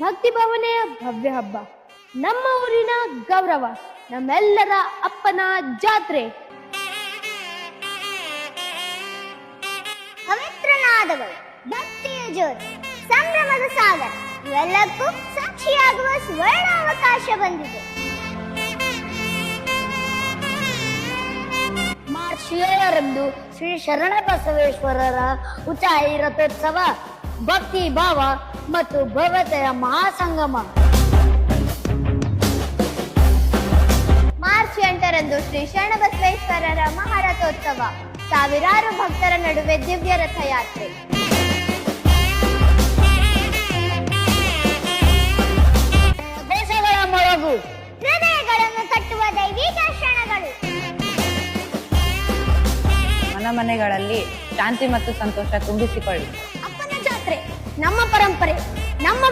ಭಕ್ತಿ ಭಾವನೆಯ ಭವ್ಯ ಹಬ್ಬ, ನಮ್ಮ ಊರಿನ ಗೌರವ, ನಮ್ಮೆಲ್ಲರ ಅಪ್ಪನ ಜಾತ್ರೆ. ಪವಿತ್ರನಾದಗಳು, ಭಕ್ತಿಯ ಜ್ಯೋತಿ, ಸಂಭ್ರಮದ ಸಾಗರ ಇವೆಲ್ಲಕ್ಕೂ ಸಾಕ್ಷಿಯಾಗುವ ಸುವರ್ಣಾವಕಾಶ ಬಂದಿದೆ. ಮಾರ್ಚ್ 7ರಂದು ಶ್ರೀ ಶರಣಬಸವೇಶ್ವರರ ಉಚಾಯಿ ರಥೋತ್ಸವ, ಭಕ್ತಿ ಭಾವ ಮತ್ತು ಭವ್ಯತೆಯ ಮಹಾಸಂಗಮ. ಮಾರ್ಚ್ 8ರಂದು ಶ್ರೀ ಶರಣಬಸವೇಶ್ವರರ ಮಹಾರಥೋತ್ಸವ, ಸಾವಿರಾರು ಭಕ್ತರ ನಡುವೆ ದಿವ್ಯ ರಥಯಾತ್ರೆ. ದೇಶಗಳ ಮೊಳಗು, ಹೃದಯಗಳನ್ನು ಕಟ್ಟುವ ದೈವಿಕ ಕ್ಷಣಗಳು. ಮನೆಗಳಲ್ಲಿ ಶಾಂತಿ ಮತ್ತು ಸಂತೋಷ ತುಂಬಿಸಿಕೊಳ್ಳಿ. ಅಪ್ಪನ ಜಾತ್ರೆ ನಮ್ಮ ಪರಂಪರೆ, ನಮ್ಮ